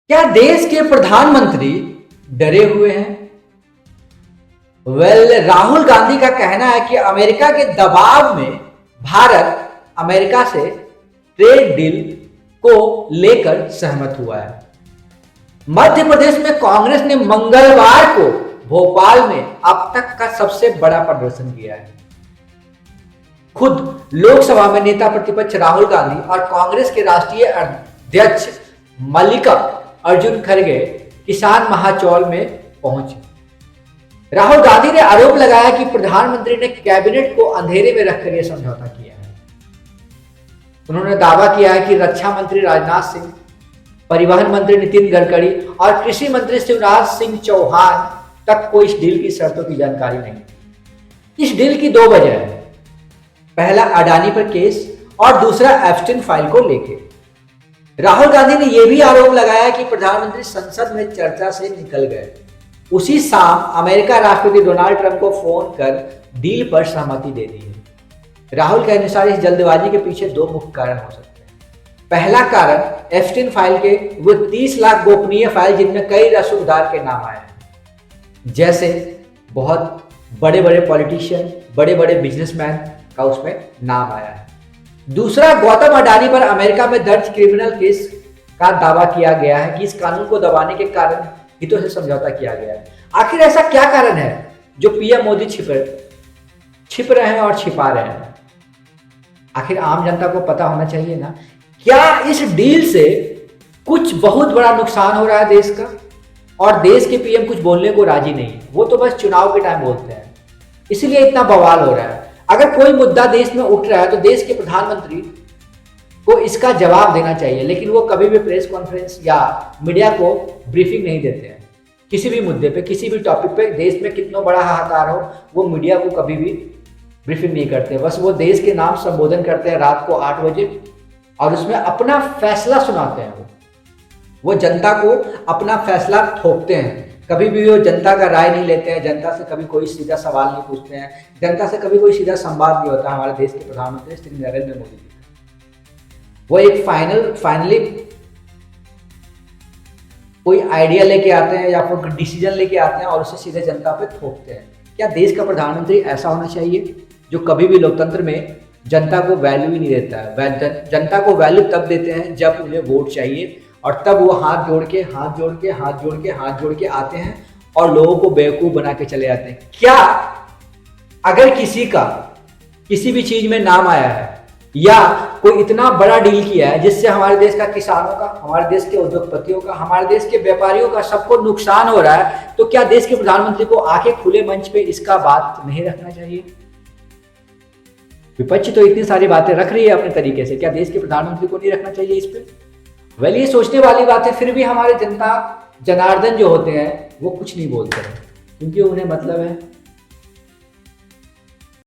क्या देश के प्रधानमंत्री डरे हुए हैं? राहुल गांधी का कहना है कि अमेरिका के दबाव में भारत अमेरिका से ट्रेड डील को लेकर सहमत हुआ है। मध्य प्रदेश में कांग्रेस ने मंगलवार को भोपाल में अब तक का सबसे बड़ा प्रदर्शन किया है। खुद लोकसभा में नेता प्रतिपक्ष राहुल गांधी और कांग्रेस के राष्ट्रीय अध्यक्ष मल्लिकार्जुन खड़गे किसान महाचौल में पहुंचे। राहुल गांधी ने आरोप लगाया कि प्रधानमंत्री ने कैबिनेट को अंधेरे में रखकर यह समझौता किया है। उन्होंने दावा किया है कि रक्षा मंत्री राजनाथ सिंह, परिवहन मंत्री नितिन गडकरी और कृषि मंत्री शिवराज सिंह चौहान तक को इस डील की शर्तों की जानकारी नहीं। इस डील की दो वजह है, पहला अडानी पर केस और दूसरा एप्स्टीन फाइल को लेकर। राहुल गांधी ने यह भी आरोप लगाया कि प्रधानमंत्री संसद में चर्चा से निकल गए। उसी शाम अमेरिका राष्ट्रपति डोनाल्ड ट्रंप को फोन कर डील पर सहमति दे दी है। राहुल के अनुसार इस जल्दबाजी के पीछे दो मुख्य कारण हो सकते हैं। पहला कारण एप्स्टीन फाइल के वो 30 लाख गोपनीय फाइल जिनमें कई रसूखदार के नाम आए हैं, जैसे बहुत बड़े बड़े पॉलिटिशियन, बड़े बड़े बिजनेसमैन का उसमें नाम आया है। दूसरा, गौतम अडानी पर अमेरिका में दर्ज क्रिमिनल केस का दावा किया गया है कि इस कानून को दबाने के कारण हितों से समझौता किया गया है। आखिर ऐसा क्या कारण है जो पीएम मोदी छिप रहे हैं और छिपा रहे हैं? आखिर आम जनता को पता होना चाहिए ना। क्या इस डील से कुछ बहुत बड़ा नुकसान हो रहा है देश का, और देश के पीएम कुछ बोलने को राजी नहीं, वो तो बस चुनाव के टाइम बोलते हैं, इसलिए इतना बवाल हो रहा है। अगर कोई मुद्दा देश में उठ रहा है तो देश के प्रधानमंत्री को इसका जवाब देना चाहिए, लेकिन वो कभी भी प्रेस कॉन्फ्रेंस या मीडिया को ब्रीफिंग नहीं देते हैं। किसी भी मुद्दे पे, किसी भी टॉपिक पे, देश में कितना बड़ा हाहाकार हो, वो मीडिया को कभी भी ब्रीफिंग नहीं करते। बस वो देश के नाम संबोधन करते हैं रात को 8 बजे और उसमें अपना फैसला सुनाते हैं। वो जनता को अपना फैसला थोपते हैं। कभी भी वो जनता का राय नहीं लेते हैं, जनता से कभी कोई सीधा सवाल नहीं पूछते हैं, जनता से कभी कोई सीधा संवाद नहीं होता हमारे देश के प्रधानमंत्री श्री नरेंद्र मोदी जी। वो एक फाइनली कोई आइडिया लेके आते हैं या फिर डिसीजन लेके आते हैं और उसे सीधे जनता पे थोपते हैं। क्या देश का प्रधानमंत्री ऐसा होना चाहिए जो कभी भी लोकतंत्र में जनता को वैल्यू ही नहीं देता है? जनता को वैल्यू तब देते हैं जब उन्हें वोट चाहिए, और तब वो हाथ जोड़ के आते हैं और लोगों को बेवकूफ बना के चले जाते हैं। क्या अगर किसी का किसी भी चीज में नाम आया है या कोई इतना बड़ा डील किया है जिससे हमारे देश का किसानों का, हमारे देश के उद्योगपतियों का, हमारे देश के व्यापारियों का सबको नुकसान हो रहा है, तो क्या देश के प्रधानमंत्री को आके खुले मंच पे इसका बात नहीं रखना चाहिए? विपक्ष तो इतनी सारी बातें रख रही है अपने तरीके से, क्या देश के प्रधानमंत्री को नहीं रखना चाहिए इस पे? ये सोचने वाली बात है। फिर भी हमारे जनता जनार्दन जो होते हैं वो कुछ नहीं बोलते हैं, क्योंकि उन्हें मतलब है